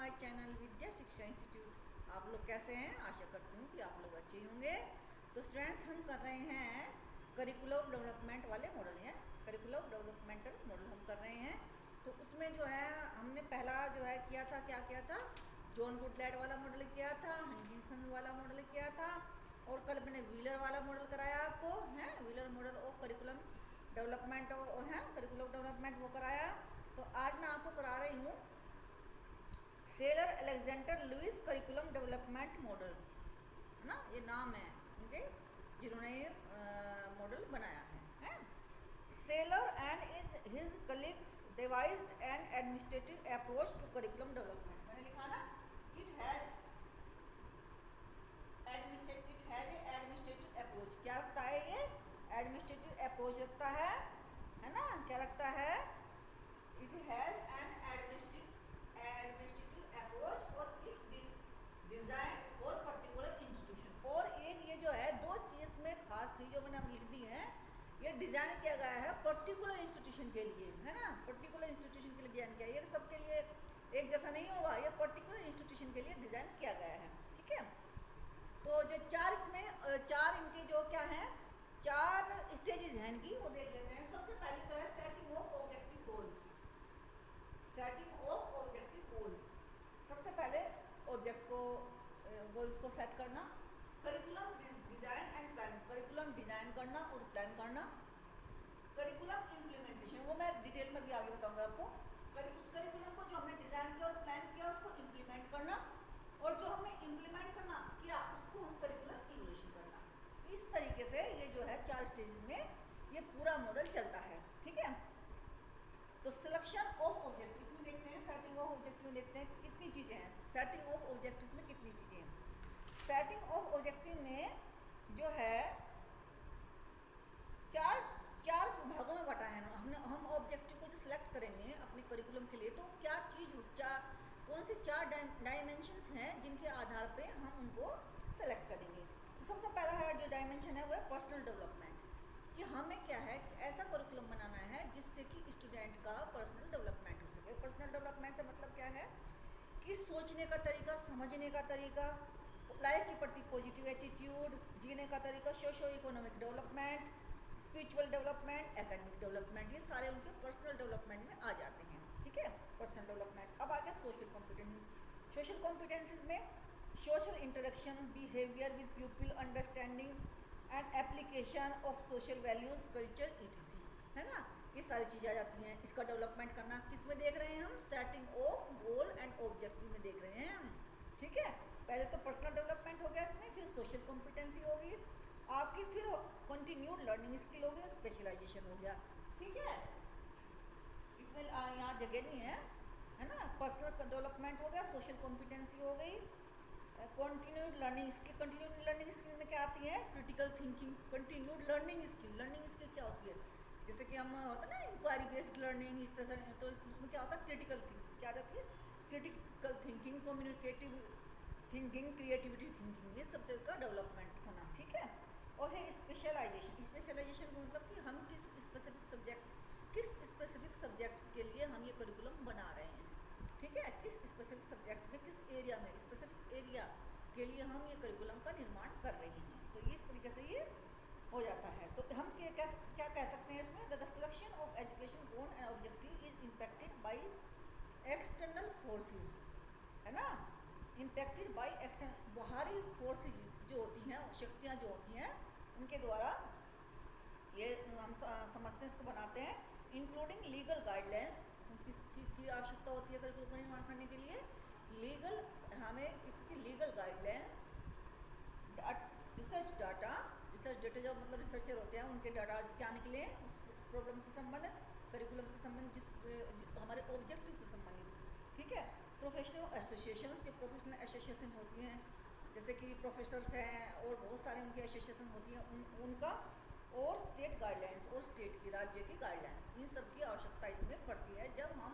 My channel विद्या शिक्षा institute. आप लोग कैसे हैं? आशा करती हूँ कि आप लोग अच्छे ही होंगे। तो स्टूडेंट्स, हम कर रहे हैं करिकुलर डेवलपमेंट वाले मॉडल हैं, करिकुलर डेवलपमेंटल मॉडल हम कर रहे हैं। तो उसमें जो है हमने पहला जो है किया था, क्या किया था, जॉन गुडलैट वाला मॉडल किया था, हंकिंसन वाला मॉडल किया था, और कल मैंने व्हीलर वाला मॉडल कराया आपको, है Wheeler model of curriculum development है, करिकुलम डेवलपमेंट वो कराया। तो आज मैं आपको करा रही हूँ Saylor Alexander Lewis curriculum development model, है ना, ये नाम है उनके जिन्होंने ये मॉडल बनाया है। Saylor and his colleagues devised an administrative approach to curriculum development. मैंने लिखा ना, इट हैज एडमिनिस्ट्रेटिव अप्रोच। क्या रखता है ये? एडमिनिस्ट्रेटिव अप्रोच रखता है ना, क्या रखता है? It has an administrative approach और it design for particular institution. और एक ये जो है दो चीज में खास थी जो मैंने अब लिख दी है, ये डिजाइन किया गया है पर्टिकुलर इंस्टीट्यूशन के लिए, है ना, पर्टिकुलर इंस्टीट्यूशन के लिए डिजाइन किया है। ये सबके लिए एक जैसा नहीं होगा, ये पर्टिकुलर इंस्टीट्यूशन के लिए डिजाइन किया गया है। ठीक है, तो जो चार इसमें चार इनके जो क्या है, चार स्टेजेस हैं इनकी, वो देख लेते हैं। सबसे पहली तो है setting of objective goals. Setting of objective goals, सबसे पहले ऑब्जेक्ट को गोल्स को सेट करना। Curriculum design and plan, curriculum design करना और प्लान करना। करिकुलम इम्प्लीमेंटेशन, वो मैं डिटेल में भी आगे बताऊंगा आपको। उस करिकुलम को जो हमने डिजाइन किया और प्लान किया उसको इम्प्लीमेंट करना, और जो हमने इम्प्लीमेंट करना किया उसको हम करिकुलम इवोल्यूशन करना। इस तरीके से ये जो है चार स्टेजेस में ये पूरा मॉडल चलता है। ठीक है, तो सिलेक्शन ऑफ ऑब्जेक्टिव्स में देखते हैं, सेटिंग ऑफ ऑब्जेक्टिव में देखते हैं कितनी चीजें हैं। सेटिंग ऑफ ऑब्जेक्टिव्स में कितनी चीजें हैं? सेटिंग ऑफ ऑब्जेक्टिव में जो है चार भागों में बटा है ना। हम ऑब्जेक्टिव को जो सिलेक्ट करेंगे अपने करिकुलम के लिए, तो क्या चीज कौन सी चार डायमेंशंस हैं जिनके आधार पे हम उनको सेलेक्ट करेंगे। तो सबसे पहला है जो डायमेंशन है वो है पर्सनल डेवलपमेंट, कि हमें क्या है कि ऐसा करिकुलम बनाना है जिससे कि स्टूडेंट का पर्सनल डेवलपमेंट हो सके। पर्सनल डेवलपमेंट से मतलब क्या है कि सोचने का तरीका, समझने का तरीका, लाइफ के प्रति पॉजिटिव एटीट्यूड, जीने का तरीका, socio economic development, spiritual development, academic development, ये सारे उनके पर्सनल डेवलपमेंट में आ जाते हैं। ठीक है, पर्सनल डेवलपमेंट। अब आगे सोशल कॉम्पिटेंस। सोशल कॉम्पिटेंसीज में social interaction, behaviour with people, understanding and application of social values, culture, etc, है ना, ये सारी चीज़ें आ जाती हैं। इसका डेवलपमेंट करना किस में देख रहे हैं हम? Setting of goal and objective में देख रहे हैं हम। ठीक है, पहले तो पर्सनल डेवलपमेंट हो गया इसमें, फिर सोशल कॉम्पिटेंसी होगी आपकी, फिर कंटिन्यूड लर्निंग स्किल हो गया, स्पेशलाइजेशन हो गया। ठीक है, इसमें यहाँ जगह नहीं है ना। पर्सनल डेवलपमेंट हो गया, सोशल कॉम्पिटेंसी हो गई, continued learning skill. Continued learning skill में क्या आती है? Critical thinking. Continued learning skill, learning skills क्या होती है? जैसे कि हम होता है ना इंक्वायरी बेस्ड लर्निंग, इस तरह से, तो उसमें क्या होता है? क्रिटिकल थिंकिंग क्या जाती है? Critical thinking, communicative thinking, creativity thinking, ये सब का डेवलपमेंट होना। ठीक है, और है स्पेशलाइजेशन। स्पेशलाइजेशन का मतलब कि हम किस स्पेसिफिक सब्जेक्ट के लिए हम ये करिकुलम बना रहे हैं। ठीक है, किस स्पेसिफिक सब्जेक्ट में, किस एरिया में, स्पेसिफिक एरिया के लिए हम ये करिकुलम का निर्माण कर रहे हैं। तो इस तरीके से ये हो जाता है। तो हम क्या कह सकते हैं इसमें? The selection of education goal and objective is impacted by external forces, है ना, इम्पैक्टेड बाय एक्सटर्नल, बाहरी फोर्सेज जो होती हैं, शक्तियाँ जो होती हैं, उनके द्वारा ये हम समझते हैं, इसको बनाते हैं। इंक्लूडिंग लीगल गाइडलाइंस, किस चीज़ की आवश्यकता होती है करिकुलम को निर्माण करने के लिए? लीगल, हमें इसकी लीगल गाइडलाइंस, रिसर्च डाटा जो मतलब रिसर्चर होते हैं उनके डाटा क्या निकले उस प्रॉब्लम से संबंधित, करिकुलम से संबंधित, जिस हमारे ऑब्जेक्टिव से संबंधित। ठीक है, प्रोफेशनल एसोसिएशंस, जो प्रोफेशनल एसोसिएशन होती हैं, जैसे कि प्रोफेसर्स हैं और बहुत सारे उनकी एसोसिएशन होती हैं, उनका, और स्टेट गाइडलाइंस, और स्टेट की, राज्य की गाइडलाइंस, इन सब की आवश्यकता इसमें पड़ती है जब हम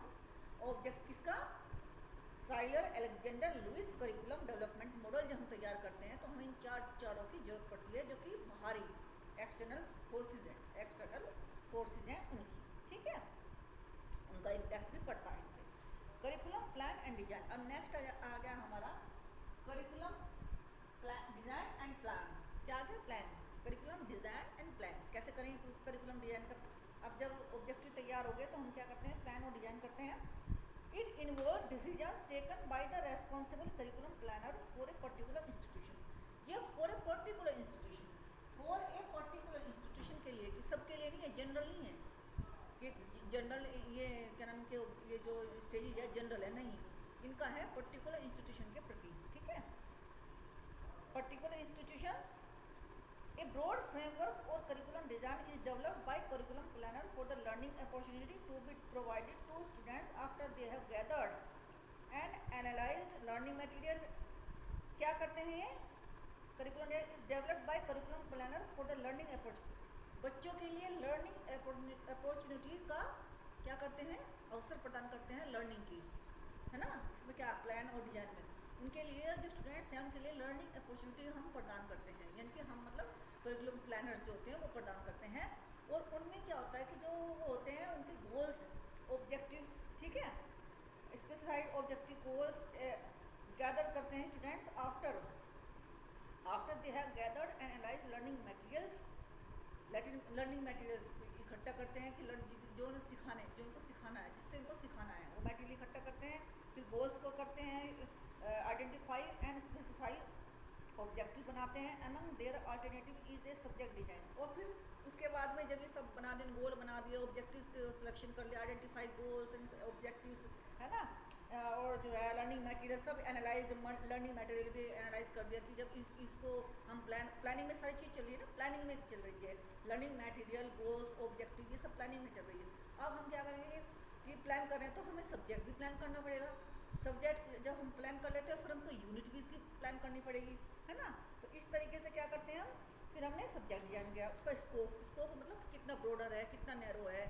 ऑब्जेक्ट किसका, Saylor Alexander Lewis curriculum development model जब हम तैयार करते हैं, तो हमें इन चारों की जरूरत पड़ती है, जो कि बाहरी एक्सटर्नल फोर्सेज हैं उनकी। ठीक है, उनका इम्पैक्ट भी पड़ता है इन पर। Curriculum plan and design. अब नेक्स्ट आ गया हमारा करिकुलम डिजाइन एंड प्लान। क्या आ गया? Plan, curriculum design and plan. कैसे करेंगे करिकुलम डिजाइन का? अब जब ऑब्जेक्टिव तैयार हो गए तो हम क्या करते हैं? प्लान और डिजाइन करते हैं। It involve decisions taken by the responsible curriculum planner for a particular institution. ये for a particular institution, for a particular institution के लिए, कि सबके लिए नहीं है, जनरल नहीं है कि जनरल, ये क्या नाम के ये जो स्टेज है जनरल है, नहीं, इनका है पर्टिकुलर इंस्टीट्यूशन के प्रति। ठीक है, particular institution. A broad framework or curriculum design is developed by curriculum planner for the learning opportunity to be provided to students after they have gathered and analyzed learning material। क्या करते हैं ये? curriculum is developed by curriculum planner for the learning opportunity। बच्चों के लिए learning opportunity का क्या करते हैं? अवसर प्रदान करते हैं लर्निंग की, है ना। इसमें क्या प्लान और डिजाइन में उनके लिए जो स्टूडेंट्स हैं उनके लिए लर्निंग अपॉर्चुनिटी हम प्रदान करते हैं, यानी कि हम मतलब करिकुलम प्लानर्स जो होते हैं वो प्रदान करते हैं। और उनमें क्या होता है कि जो वो होते हैं उनके गोल्स, ऑब्जेक्टिव्स, ठीक है, स्पेसिफाइड ऑब्जेक्टिव गोल्स गैदर करते हैं students after they have gathered and analyse learning materials. Learning materials इकट्ठा करते हैं कि जो उनको सिखाना है, जिससे उनको सिखाना है, वो मटेरियल इकट्ठा करते हैं। फिर गोल्स को करते हैं आइडेंटिफाई एंड स्पेसिफाई, ऑब्जेक्टिव बनाते हैं। Among their alternative is a subject design. और फिर उसके बाद में जब ये सब बना दें, गोल बना दिए, ऑब्जेक्टिव्स के सिलेक्शन कर लिया, आइडेंटिफाई गोल्स एंड ऑब्जेक्टिव्स, है ना, और जो है लर्निंग मटेरियल सब एनालाइज्ड, लर्निंग मटेरियल भी एनालाइज कर दिया कि जब इसको हम प्लानिंग में सारी चीज़ चल रही है ना, प्लानिंग में चल रही है, लर्निंग मटेरियल, गोल्स, ऑब्जेक्टिव, ये सब प्लानिंग में चल रही है। अब हम क्या करेंगे कि प्लान कर रहे हैं तो हमें सब्जेक्ट भी प्लान करना पड़ेगा। सब्जेक्ट जब हम प्लान कर लेते हैं फिर हमको यूनिट भी इसकी प्लान करनी पड़ेगी, है ना। तो इस तरीके से क्या करते हैं हम, फिर हमने सब्जेक्ट डिजाइन किया, उसका स्कोप मतलब कितना ब्रॉडर है, कितना नैरो है,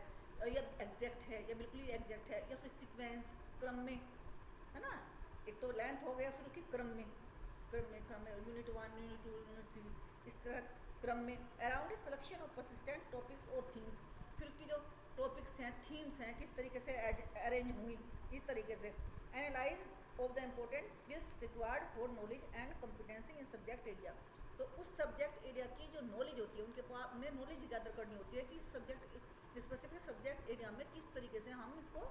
या एग्जैक्ट है, या बिल्कुल ही एग्जैक्ट है, या फिर सीक्वेंस क्रम में, है ना। एक तो लेंथ हो गया, फिर उसकी क्रम में यूनिट 1, यूनिट 2, यूनिट 3, इस तरह क्रम में। Around a selection of persistent topics और थीम्स, फिर उसकी जो टॉपिक्स हैं, थीम्स हैं, किस तरीके से अरेंज होंगी, इस तरीके से। Analyse of the important skills required for knowledge and competency in subject area. तो उस सब्जेक्ट एरिया की जो नॉलेज होती है, उनके पास उन्हें नॉलेज गैदर करनी होती है कि स्पेसिफिक सब्जेक्ट एरिया में किस तरीके से हम इसको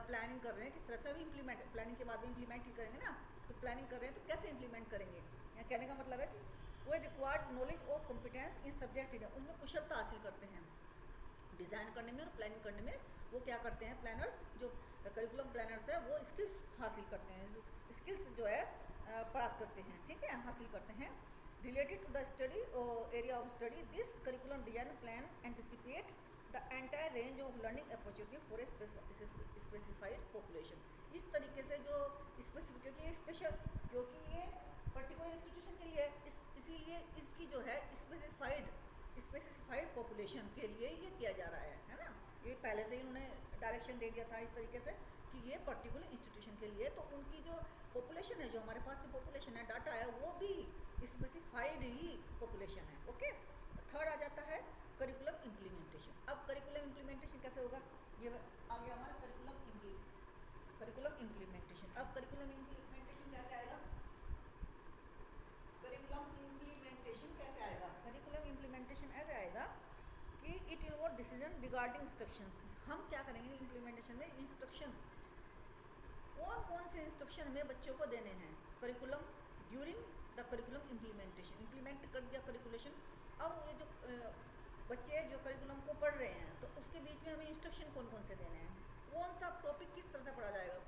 प्लानिंग कर रहे हैं, किस तरह से हम इम्प्लीमेंट, प्लानिंग के बाद में इम्प्लीमेंट ही करेंगे ना। तो प्लानिंग कर रहे हैं तो कैसे इम्प्लीमेंट करेंगे, या कहने का मतलब है कि वो रिक्वायर्ड नॉलेज और कॉम्पिटेंस इन सब्जेक्ट एरिया, उनमें कुशलता हासिल करते हैं डिज़ाइन करने में और प्लानिंग करने में। वो क्या करते हैं प्लानर्स, जो करिकुलम प्लानर्स है, वो स्किल्स हासिल करते हैं, स्किल्स जो है प्राप्त करते हैं, ठीक है, हासिल करते हैं। Related to the study area of study, this curriculum design plan anticipate the entire range of learning opportunity for a specified population. इस तरीके से जो स्पेसिफिक, क्योंकि ये स्पेशल, क्योंकि ये पर्टिकुलर इंस्टीट्यूशन के लिए, इसीलिए इसकी जो है स्पेसिफाइड पॉपुलेशन के लिए ये किया जा रहा है ना। ये पहले से ही उन्होंने डायरेक्शन दे दिया था इस तरीके से कि ये पर्टिकुलर इंस्टीट्यूशन के लिए, तो उनकी जो पॉपुलेशन है, जो हमारे पास जो पॉपुलेशन है, डाटा है, वो भी स्पेसिफाइड ही पॉपुलेशन है। ओके, थर्ड आ जाता है करिकुलम इम्प्लीमेंटेशन। अब करिकुलम इम्प्लीमेंटेशन कैसे होगा, ये आ गया हमारा करिकुलम इम्प्लीमेंटेशन। अब करिकुलम इम्प्लीमेंटेशन कैसे आएगा, करिकुलम इम्प्लीमेंटेशन कैसे आएगा? करिकुलम इम्प्लीमेंटेशन ऐसे आएगा कि it involve decision regarding instructions. हम क्या करेंगे इम्प्लीमेंटेशन में, इंस्ट्रक्शन, कौन से इंस्ट्रक्शन हमें बच्चों को देने हैं curriculum during the curriculum implementation. Implement कर दिया करिकुलेशन, अब ये जो बच्चे जो करिकुलम को पढ़ रहे हैं, तो उसके बीच में हमें इंस्ट्रक्शन कौन से देने हैं, कौन सा टॉपिक किस तरह से पढ़ा जाएगा,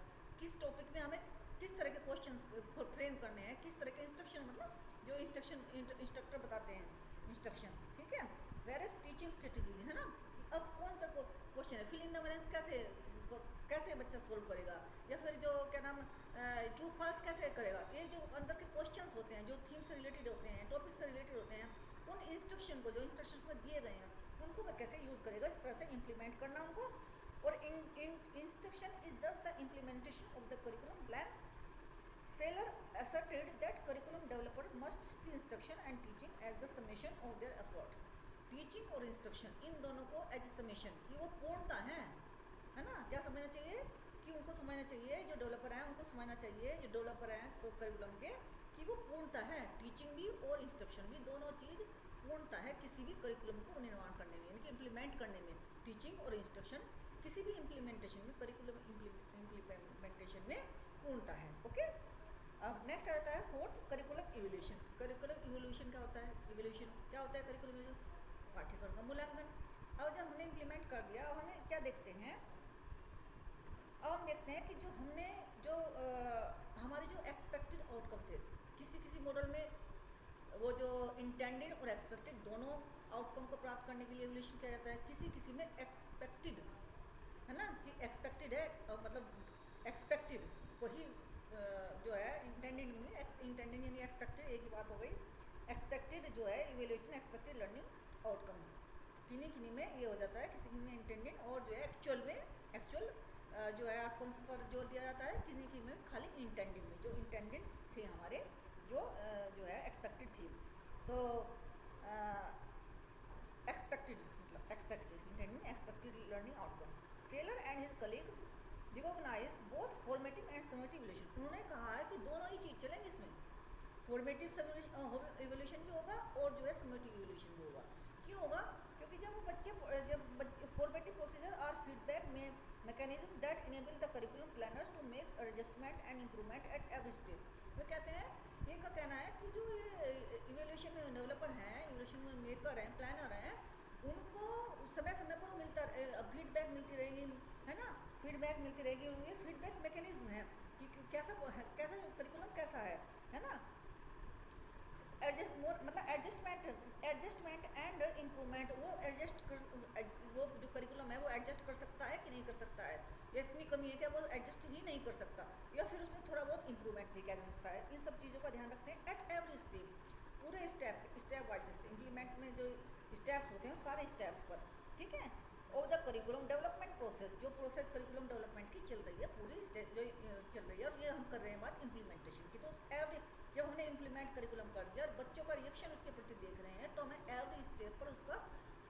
किस टॉपिक में हमें किस तरह के क्वेश्चन फ्रेम करने हैं, किस तरह के इंस्ट्रक्शन, मतलब जो इंस्ट्रक्टर बताते हैं इंस्ट्रक्शन, ठीक है। वेरियस टीचिंग स्ट्रेटजीज, है ना। अब कौन सा क्वेश्चन है, फिल इन द ब्लैंक्स कैसे बच्चा सोल्व करेगा, या फिर जो क्या नाम ट्रू फॉल्स कैसे करेगा। ये जो अंदर के क्वेश्चंस होते हैं, जो थीम से रिलेटेड होते हैं, टॉपिक से रिलेटेड होते हैं, उन इंस्ट्रक्शन को, जो इंस्ट्रक्शंस में दिए गए हैं, उनको वह कैसे यूज़ करेगा, इस तरह से इम्प्लीमेंट करना उनको। और इंस्ट्रक्शन इज दस the implementation of the curriculum plan. Saylor asserted that curriculum developer must see instruction and teaching as the summation of their efforts. Teaching और इंस्ट्रक्शन इन दोनों को एज समेशन, कि वो पूर्णता है ना। क्या समझना चाहिए कि कि उनको समझना चाहिए, जो डेवलपर हैं उनको समझना चाहिए, जो डेवलपर हैं तो करिकुलम के, कि वो पूर्णता है टीचिंग भी और इंस्ट्रक्शन भी, दोनों चीज़ पूर्णता है किसी भी करिकुलम को निर्माण करने में, यानी कि इम्प्लीमेंट करने में। टीचिंग और इंस्ट्रक्शन किसी भी इम्प्लीमेंटेशन में, करिकुलम इम्प्लीमेंटेशन में पूर्णता है। ओके, अब नेक्स्ट आता है fourth, curriculum evolution. Curriculum evolution क्या होता है? इवोल्यूशन क्या होता है? करिकुलम इवोल्यूशन पाठ्यक्रम का मूल्यांकन। अब जब हमने इम्प्लीमेंट कर दिया, अब हमें क्या देखते हैं, अब हम देखते हैं कि जो हमने जो हमारे जो एक्सपेक्टेड आउटकम थे, किसी किसी मॉडल में वो जो इंटेंडेड और एक्सपेक्टेड दोनों आउटकम को प्राप्त करने के लिए इवोल्यूशन किया जाता है। किसी किसी में एक्सपेक्टेड है ना, कि एक्सपेक्टेड है, मतलब एक्सपेक्टेड को ही जो है इंटेंडेड में, इंटेंडेड यानी एक्सपेक्टेड एक ही बात हो गई। एक्सपेक्टेड जो है इवोल्यूशन एक्सपेक्टेड लर्निंग आउटकम्स, किन्हीं किन्हीं में ये हो जाता है, किसी में इंटेंडेड और जो है एक्चुअल में, एक्चुअल जो है आउटकम्स पर जोर दिया जाता है, किन्हीं की में खाली इंटेंडेड में, जो इंटेंडेड थे हमारे, जो है एक्सपेक्टेड थी। तो एक्सपेक्टेड मतलब expected intended expected learning outcome. Saylor and his colleagues recognize both formative and summative evolution. उन्होंने कहा है कि दोनों ही चीज़ चलेंगे इसमें, फॉर्मेटिव इवोल्यूशन भी होगा और जो है समेटिव इवोल्यूशन भी होगा। क्यों होगा? क्योंकि जब फॉर्मेटिव प्रोसीजर आर फीडबैक में mechanism that enable the curriculum planners to make adjustment and improvement at every stage. वो कहते हैं, इनका कहना है कि जो ये इवोल्यूशन डेवलपर हैं, इवोल्यूशन मेकर हैं, प्लानर हैं, उनको समय समय पर मिलता फीडबैक मिलती रहेगी, है ना, फीडबैक मिलती रहेगी। ये फीडबैक मैकेनिज्म है कि कैसा करिकुलम कैसा है ना, एडजस्ट मोर मतलब एडजस्टमेंट एंड इम्प्रूवमेंट, वो एडजस्ट कर, वो जो करिकुलम है वो एडजस्ट कर सकता है कि नहीं कर सकता है, या इतनी कमी है क्या वो एडजस्ट ही नहीं कर सकता, या फिर उसमें थोड़ा बहुत इम्प्रूवमेंट भी कर सकता है। इन सब चीज़ों का ध्यान रखते हैं एट एवरी स्टेप, पूरे स्टेप वाइज इम्प्लीमेंट में जो स्टेप्स होते हैं सारे स्टेप्स पर, ठीक है। और द करिकुलम डेवलपमेंट प्रोसेस, जो प्रोसेस करिकुलम डेवलपमेंट की चल रही है, पूरी स्टेज जो चल रही है, और ये हम कर रहे हैं बात इम्प्लीमेंटेशन की। तो एवरी जब हमने इम्प्लीमेंट करिकुलम कर दिया और बच्चों का रिएक्शन उसके प्रति देख रहे हैं, तो हमें एवरी स्टेप पर उसका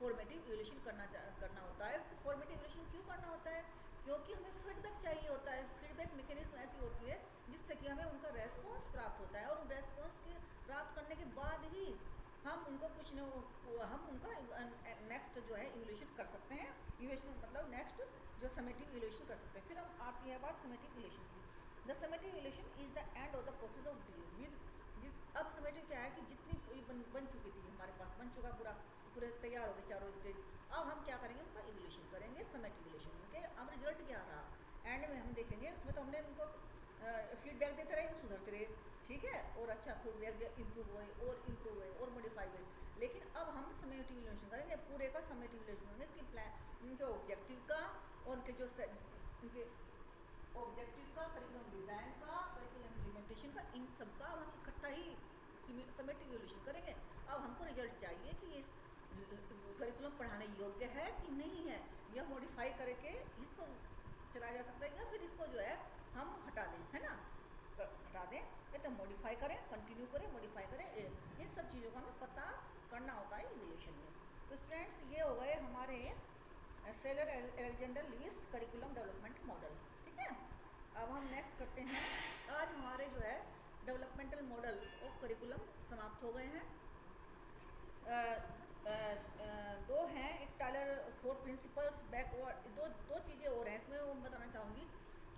फॉर्मेटिव इवोल्यूशन करना होता है। फॉर्मेटिव इवोल्यूशन क्यों करना होता है? क्योंकि हमें फीडबैक चाहिए होता है। फीडबैक मैकेनिज्म ऐसी होती है जिससे कि हमें उनका रेस्पॉन्स प्राप्त होता है, और उन रेस्पॉन्स के प्राप्त करने के बाद ही हम उनको कुछ न हम उनका नेक्स्ट जो है इवोल्यूशन कर सकते हैं। इवोल्यूशन मतलब नेक्स्ट जो समेटिव इवोल्यूशन कर सकते हैं। फिर हम आती है बात समेटिव इवोल्यूशन की। The summative evolution is the end of the process of deal with. अब समेटिव क्या है कि जितनी बन चुकी थी, हमारे पास बन चुका पूरे तैयार हो गए चारों स्टेज, अब हम क्या करेंगे, उनका इवोल्यूशन करेंगे समेटिव इवोल्यूशन में। ओके, अब रिजल्ट क्या रहा एंड में हम देखेंगे। उसमें तो हमने उनको फीडबैक देते रहे, सुधरते रहे, ठीक है, और अच्छा फीडबैक दिया, इम्प्रूव हुए और मॉडिफाई हुए। लेकिन अब हम समेटिव इवोल्यूशन करेंगे, पूरे का समेटिव इवोल्यूशन करेंगे, इसकी प्लान उनके ऑब्जेक्टिव का और उनके जो उनके ऑब्जेक्टिव का, करिकुलम डिज़ाइन का, करिकुलम इम्प्लीमेंटेशन का, इन सब का हम इकट्ठा ही समेटिव इवोल्यूशन करेंगे। अब हमको रिजल्ट चाहिए कि इस करिकुलम पढ़ाने योग्य है कि नहीं है, या मॉडिफाई करके इसको चलाया जा सकता है, या फिर इसको जो है हम हटा दें, है ना, हटा दें, या तो मॉडिफाई करें, कंटिन्यू करें, मॉडिफाई करें। इन सब चीज़ों का हमें पता करना होता है इवोल्यूशन में। तो स्टूडेंट्स, ये हो गए हमारे Saylor Alexander Lewis curriculum development model, ठीक है। अब हम नेक्स्ट करते हैं। आज हमारे जो है डेवलपमेंटल मॉडल ऑफ करिकुलम समाप्त हो गए हैं। दो हैं, एक टाइलर 4 प्रिंसिपल्स बैकवर्ड, दो चीज़ें और हैं इसमें, वो बताना चाहूँगी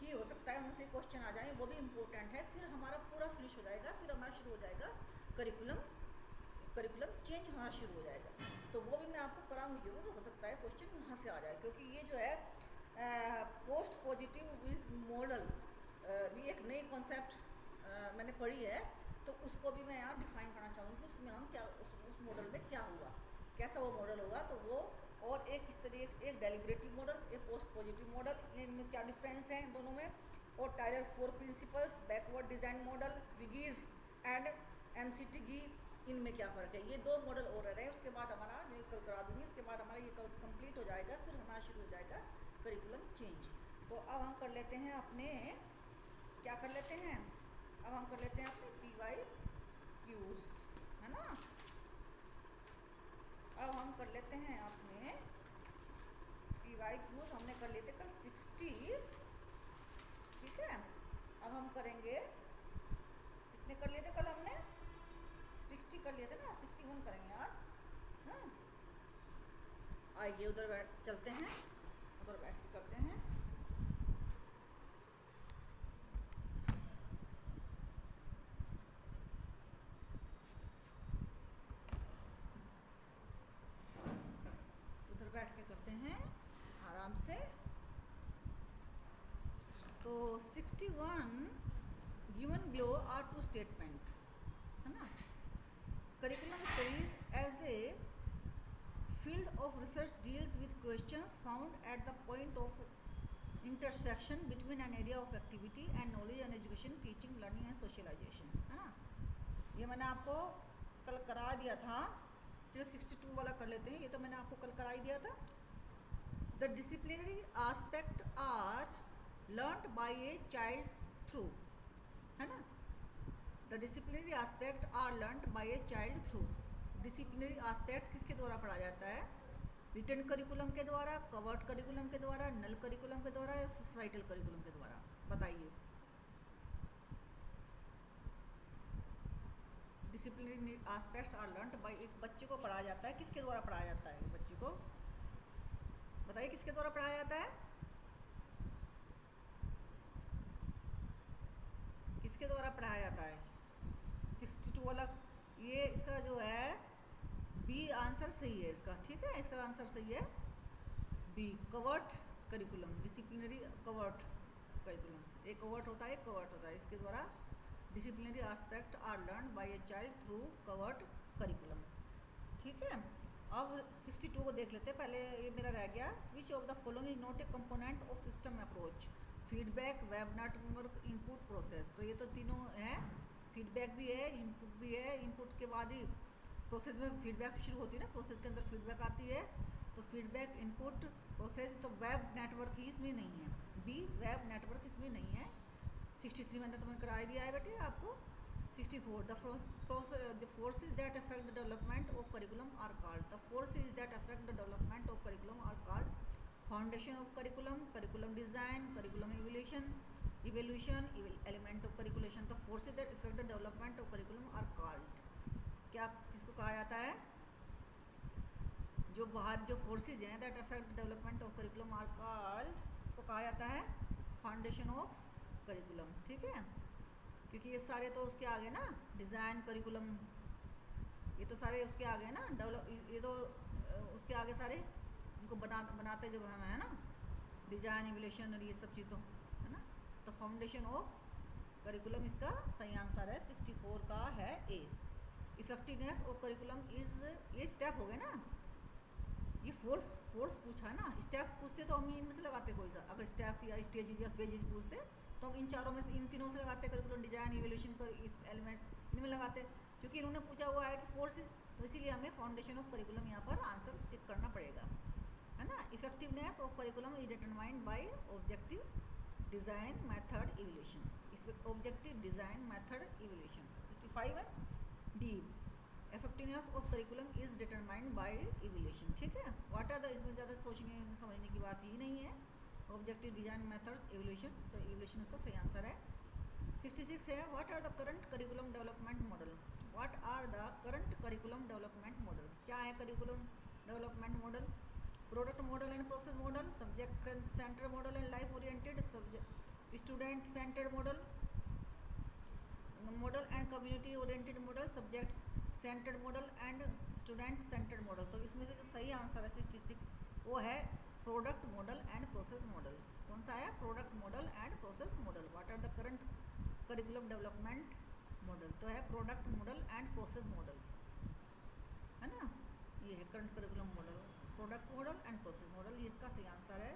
कि हो सकता है उनसे क्वेश्चन आ जाए, वो भी इम्पोर्टेंट है। फिर हमारा पूरा फिनिश हो जाएगा, फिर हमारा शुरू हो जाएगा करिकुलम चेंज होना शुरू हो जाएगा। तो वो भी मैं आपको कराऊंगी जरूर, हो सकता है क्वेश्चन वहाँ से आ जाए, क्योंकि ये जो है पोस्ट पॉजिटिव विज मॉडल भी एक नई कॉन्सेप्ट मैंने पढ़ी है, तो उसको भी मैं यहाँ डिफाइन करना चाहूँगी। उसमें हम क्या उस मॉडल में क्या हुआ, कैसा वो मॉडल होगा, तो वो और एक इस तरह एक डेलिब्रेटिव मॉडल, एक पोस्ट पॉजिटिव मॉडल, इनमें क्या डिफरेंस है दोनों में, और Tyler 4 principles, backward design model, Wiggins and MCTG, इनमें क्या फ़र्क है। ये 2 मॉडल और रह रहे हैं, उसके बाद हमारा मैं कल करा दूँगी, उसके बाद हमारा ये कंप्लीट हो जाएगा, फिर हमारा शुरू हो जाएगा करिकुलम चेंज। तो अब हम कर लेते हैं अपने, क्या कर लेते हैं, अब हम कर लेते हैं अपने PYQs, है ना। अब हम कर लेते हैं अपने PYQs, हमने कर लिए थे कल 60 करेंगे, कितने कर लिए थे कल हमने? 60 कर लिए थे ना, 61 करेंगे आज। हाँ, आइए उधर बैठ चलते हैं, उधर बैठ के करते हैं। उधर बैठ के करते हैं आराम से। तो 61 given below are two statement, है ना। Curriculum studies as a field of research deals with questions found at the point of intersection between an area of activity and knowledge and education, teaching, learning and socialization, है ना। ये मैंने आपको कल करा दिया था। चलो 62 वाला कर लेते हैं, ये तो मैंने आपको कल करा ही दिया था। The disciplinary aspect are learnt by a child through, है ना। The disciplinary aspect are learnt by a child through। Disciplinary aspect किसके द्वारा पढ़ा जाता है? रिटन करिकुलम के द्वारा, कवर्ड करिकुलम के द्वारा, नल करिकुलम के द्वारा या सोसाइटल करिकुलम के द्वारा? बताइए। Disciplinary aspects are learned by, एक बच्चे को पढ़ाया जाता है, किसके द्वारा पढ़ाया जाता है? बच्चे को बताइए किसके द्वारा पढ़ाया जाता है? किसके द्वारा पढ़ाया जाता है? 62 वाला ये इसका जो है बी आंसर सही है इसका, ठीक है, इसका आंसर सही है B, covert curriculum, disciplinary covert curriculum. एक कवर्ट होता है, एक कवर्ट होता है, इसके द्वारा disciplinary aspect are learn by a child through covert curriculum, ठीक है। अब 62 को देख लेते हैं, पहले ये मेरा रह गया। Switch off the following is not a component of system approach, feedback, web network, input, process. तो ये तो तीनों हैं, फीडबैक भी है, इनपुट भी है। इनपुट के बाद ही प्रोसेस में फीडबैक शुरू होती है ना, प्रोसेस के अंदर फीडबैक आती है। तो फीडबैक, इनपुट, प्रोसेस, तो वेब नेटवर्क ही इसमें नहीं है, बी वेब नेटवर्क इसमें नहीं है। 63 मैंने तुम्हें करा दिया है बेटे आपको। 64 the forces that affect the development of curriculum are called, the forces that affect the development of curriculum are called foundation of curriculum, curriculum design, curriculum evolution, element of curriculation. The forces that affect the development of curriculum are called, क्या किसको कहा जाता है? जो बाहर जो forces हैं that affect development of curriculum are called, इसको कहा जाता है फाउंडेशन ऑफ करिकुलम, ठीक है। क्योंकि ये सारे तो उसके आगे ना, डिज़ाइन, करिकुलम, ये तो सारे उसके आगे ना, डेवलप, ये तो उसके आगे सारे इनको बनाते जब हम है ना, डिज़ाइन, इवोल्यूशन और ये सब चीज़ों, है ना। तो फाउंडेशन ऑफ करिकुलम इसका सही आंसर है, 64 का है ए। इफेक्टिवनेस ऑफ करिकुलम इज, ये स्टेप हो गए ना, ये फोर्स पूछा है ना, स्टेप पूछते तो हम इनमें से लगाते कोई सा, अगर स्टेप्स या स्टेजेज या फेजेज पूछते तो हम इन चारों में से, इन तीनों से लगाते, करिकुलम, डिजाइन, इवोल्यूशन, एलिमेंट्स, इनमें लगाते। क्योंकि इन्होंने पूछा हुआ है कि फोर्सेस, तो इसीलिए हमें फाउंडेशन ऑफ करिकुलम यहाँ पर आंसर टिक करना पड़ेगा, है ना। Effectiveness of curriculum is determined by objective, design, method, evolution. Objective, design, method, evolution. 55 है D, effectiveness of curriculum is determined by evolution, ठीक है। व्हाट आर द, इसमें ज़्यादा सोचने समझने की बात ही नहीं है। ऑब्जेक्टिव, डिज़ाइन, मेथड्स, इवोल्यूशन, तो इवोल्यूशन इसका सही आंसर है। 66 है what are the current curriculum development model, what are the current curriculum development model, क्या है curriculum development model? Product model and process model, subject center model and life oriented, student centered model and community oriented model, subject centered model and student centered model. तो इसमें से जो सही answer है 66 वो है product model and process model. कौन सा है? Product model and process model. What are the current curriculum development model, तो है product model and process model, है ना। ये है current curriculum model, product model and process model, ये इसका सही आंसर है।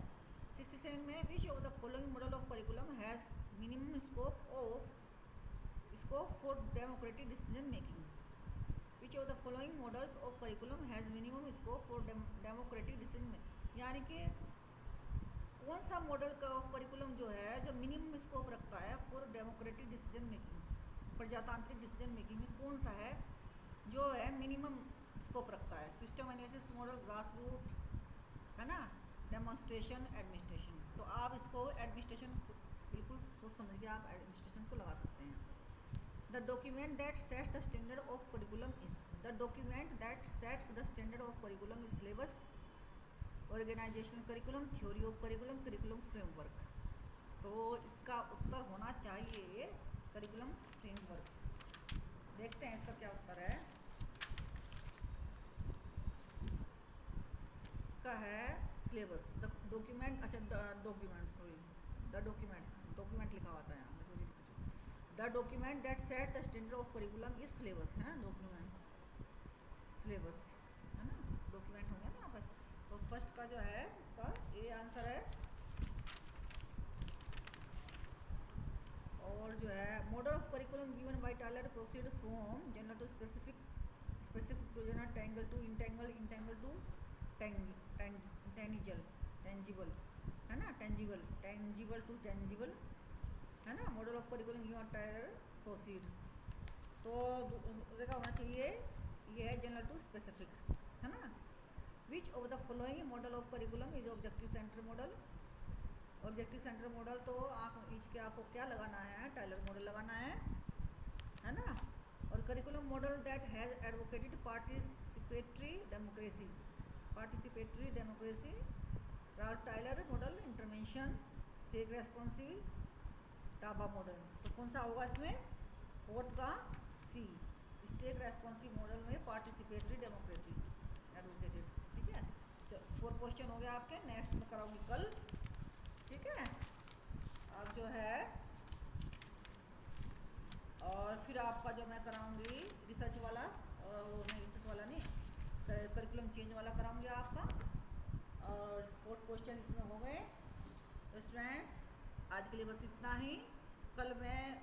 67 में which of the following model of curriculum has minimum scope for democratic decision making, which of the following models of curriculum has minimum scope for democratic decision making, यानी कि कौन सा model का करिकुलम जो है जो मिनिमम स्कोप रखता है फॉर डेमोक्रेटिक डिसीजन मेकिंग, प्रजातांत्रिक डिसीजन मेकिंग में कौन सा है जो है मिनिमम स्कोप रखता है? System analysis model, grass root, है ना, डेमोन्स्ट्रेशन, एडमिनिस्ट्रेशन। तो आप इसको एडमिनिस्ट्रेशन बिल्कुल सोच समझ के आप एडमिनिस्ट्रेशन को लगा सकते हैं। The document that sets the standard of curriculum is, the document that sets the standard of curriculum is syllabus, organizational curriculum, theory of curriculum, curriculum framework. तो इसका उत्तर होना चाहिए करिकुलम फ्रेमवर्क। देखते हैं इसका क्या उत्तर है। इसका है सिलेबस। द डॉक्यूमेंट, अच्छा डॉक्यूमेंट, सॉरी द डॉक्यूमेंट लिखा हुआ था यहाँ, मैं सोच रही थी the document that set the standard of curriculum is syllabus, है ना, डॉक्यूमेंट सिलेबस, है ना, डॉक्यूमेंट हो गया ना यहाँ पर। तो फर्स्ट का जो है इसका ए आंसर है। और जो है model of curriculum given by Tyler proceed from general to specific, specific to general, tangle to intangle, intangle to tangible, है ना, टेंजिबल टू टेंजिबल, है ना। Model of curriculum given Tyler proceed, तो देखा होना चाहिए ये है जनरल टू स्पेसिफिक, है ना। विच of the following model of curriculum is objective centre model. Objective centre model तो आप इसके आपको क्या लगाना है, टायलर मॉडल लगाना है ना। और curriculum model that has advocated participatory democracy, participatory democracy, Ralph Tyler model, intervention, stake responsive, Taba model. तो कौन सा होगा इसमें, फोर्थ का सी, स्टेक रेस्पॉन्सिव मॉडल में पार्टिसिपेटरी डेमोक्रेसी एडवोकेटेड। ठीक है, 4 क्वेश्चन हो गया आपके, नेक्स्ट में कराऊंगी कल। ठीक है, अब जो है और फिर आपका जो मैं कराऊंगी रिसर्च वाला, वो नहीं रिसर्च वाला नहीं, करिकुलम चेंज वाला कराऊंगी आपका। और 4 क्वेश्चन इसमें हो गए। तो स्टूडेंट्स आज के लिए बस इतना ही। कल मैं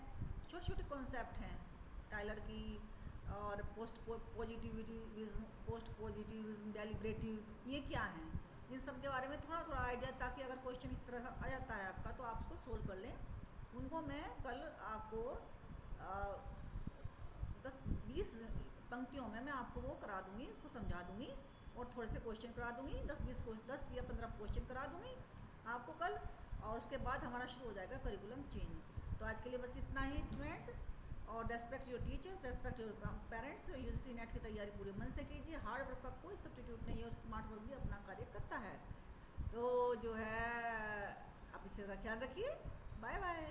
छोटे छोटे कॉन्सेप्ट हैं टायलर की, और पोस्ट पॉजिटिविज्म, डेलिब्रेटिव, ये क्या हैं, इन सब के बारे में थोड़ा थोड़ा आइडिया, ताकि अगर क्वेश्चन इस तरह से आ जाता है आपका तो आप उसको सोल्व कर लें। उनको मैं कल आपको 10-20 पंक्तियों में मैं आपको वो करा दूंगी, उसको समझा दूंगी, और थोड़े से क्वेश्चन करा दूंगी, 10 या 15 क्वेश्चन करा दूंगी आपको कल। और उसके बाद हमारा शुरू हो जाएगा करिकुलम चेंज। तो आज के लिए बस इतना ही स्टूडेंट्स, और respect your teachers, respect your parents. UGC net की तैयारी पूरे मन से कीजिए, हार्ड वर्क का कोई सब्स्टिट्यूट नहीं है, और स्मार्ट वर्क भी अपना कार्य करता है। तो जो है आप इससे ख्याल रखिए। Bye bye.